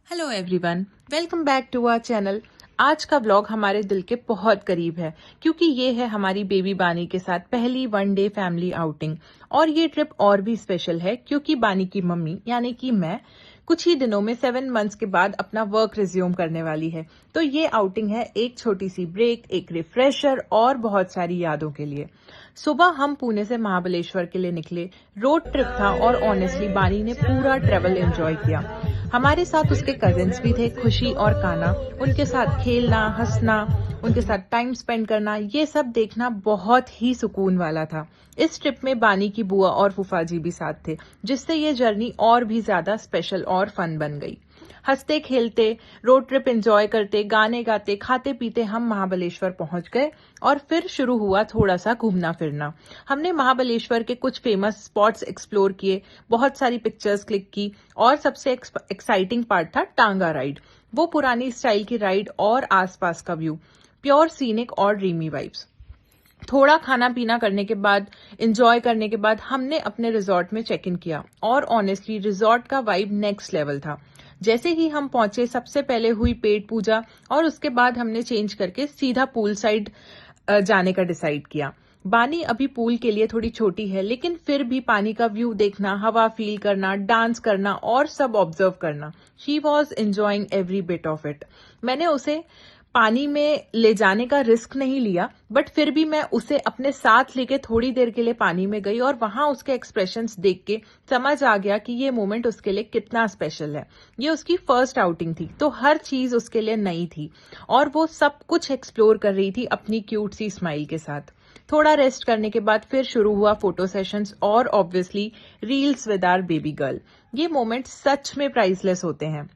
Hello everyone, welcome back to our channel. आज का vlog हमारे दिल के बहुत करीब है क्योंकि ये है हमारी बेबी बानी के साथ पहली वन डे फैमिली आउटिंग। और ये ट्रिप और भी स्पेशल है क्योंकि बानी की मम्मी यानी कि मैं कुछ ही दिनों में 7 मंथ्स के बाद अपना वर्क रिज्यूम करने वाली है। तो ये आउटिंग है एक छोटी सी ब्रेक, एक रिफ्रेशर और बहुत सारी यादों के लिए। सुबह हम पुणे से महाबलेश्वर के लिए निकले। रोड ट्रिप था और ऑनेस्टली बानी ने पूरा ट्रेवल एंजॉय किया। हमारे साथ उसके कजिन्स भी थे, खुशी और काना। उनके साथ खेलना, हंसना, उनके साथ टाइम स्पेंड करना, ये सब देखना बहुत ही सुकून वाला था। इस ट्रिप में बानी की बुआ और फूफा जी भी साथ थे, जिससे ये जर्नी और भी ज्यादा स्पेशल और फन बन गई। हंसते खेलते, रोड ट्रिप एंजॉय करते, गाने गाते, खाते पीते हम महाबलेश्वर पहुंच गए और फिर शुरू हुआ थोड़ा सा घूमना फिरना। हमने महाबलेश्वर के कुछ फेमस स्पॉट्स एक्सप्लोर किए, बहुत सारी पिक्चर्स क्लिक की और सबसे एक्साइटिंग पार्ट था टांगा राइड। वो पुरानी स्टाइल की राइड और आसपास का व्यू, प्योर सीनिक और ड्रीमी वाइब्स। थोड़ा खाना पीना करने के बाद, एंजॉय करने के बाद हमने अपने रिजॉर्ट में चेक इन किया और ऑनेस्टली रिजॉर्ट का वाइब नेक्स्ट लेवल था। जैसे ही हम पहुंचे सबसे पहले हुई पेट पूजा और उसके बाद हमने चेंज करके सीधा पूल साइड जाने का डिसाइड किया। बानी अभी पूल के लिए थोड़ी छोटी है, लेकिन फिर भी पानी का व्यू देखना, हवा फील करना, डांस करना और सब ऑब्जर्व करना, she was enjoying every bit of it. मैंने उसे पानी में ले जाने का रिस्क नहीं लिया, बट फिर भी मैं उसे अपने साथ लेके थोड़ी देर के लिए पानी में गई और वहां उसके एक्सप्रेशंस देख के समझ आ गया कि ये मोमेंट उसके लिए कितना स्पेशल है। ये उसकी फर्स्ट आउटिंग थी, तो हर चीज उसके लिए नई थी और वो सब कुछ एक्सप्लोर कर रही थी अपनी क्यूट सी स्माइल के साथ। थोड़ा रेस्ट करने के बाद फिर शुरू हुआ फोटो सेशंस और obviously reels with our baby girl. ये मोमेंट सच में प्राइसलेस होते हैं।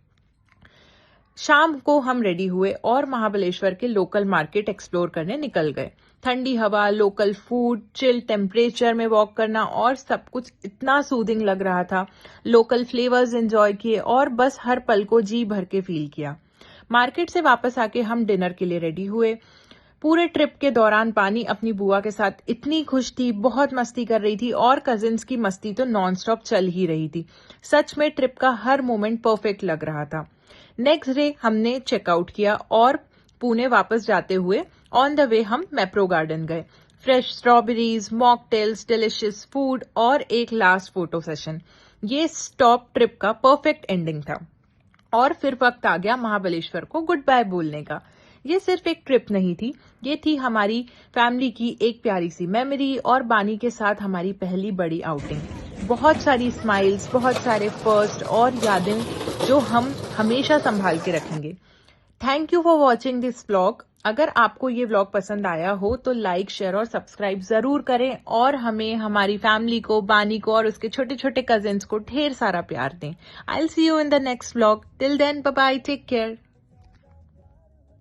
शाम को हम रेडी हुए और महाबलेश्वर के लोकल मार्केट एक्सप्लोर करने निकल गए। ठंडी हवा, लोकल फूड, चिल टेम्परेचर में वॉक करना और सब कुछ इतना सूदिंग लग रहा था। लोकल फ्लेवर्स एंजॉय किए और बस हर पल को जी भर के फील किया। मार्केट से वापस आके हम डिनर के लिए रेडी हुए। पूरे ट्रिप के दौरान पानी अपनी बुआ के साथ इतनी खुश थी, बहुत मस्ती कर रही थी और कजिन्स की मस्ती तो नॉन स्टॉप चल ही रही थी। सच में ट्रिप का हर मोमेंट परफेक्ट लग रहा था। नेक्स्ट डे हमने चेकआउट किया और पुणे वापस जाते हुए ऑन द वे हम मैप्रो गार्डन गए। Fresh strawberries, mocktails, delicious food और एक लास्ट फोटो सेशन। ये स्टॉप ट्रिप का परफेक्ट एंडिंग था और फिर वक्त आ गया महाबलेश्वर को गुड बाय बोलने का। ये सिर्फ एक ट्रिप नहीं थी, ये थी हमारी फैमिली की एक प्यारी सी मेमोरी और बानी के साथ हमारी पहली बड़ी आउटिंग। बहुत सारी स्माइल्स, बहुत सारे फर्स्ट और यादें जो हम हमेशा संभाल के रखेंगे। Thank you for watching this vlog. अगर आपको ये व्लॉग पसंद आया हो तो लाइक, शेयर और सब्सक्राइब जरूर करें और हमें, हमारी फैमिली को, बानी को और उसके छोटे छोटे कजिन्स को ढेर सारा प्यार दें। I will see you in the next vlog. Till then, bye bye, take care.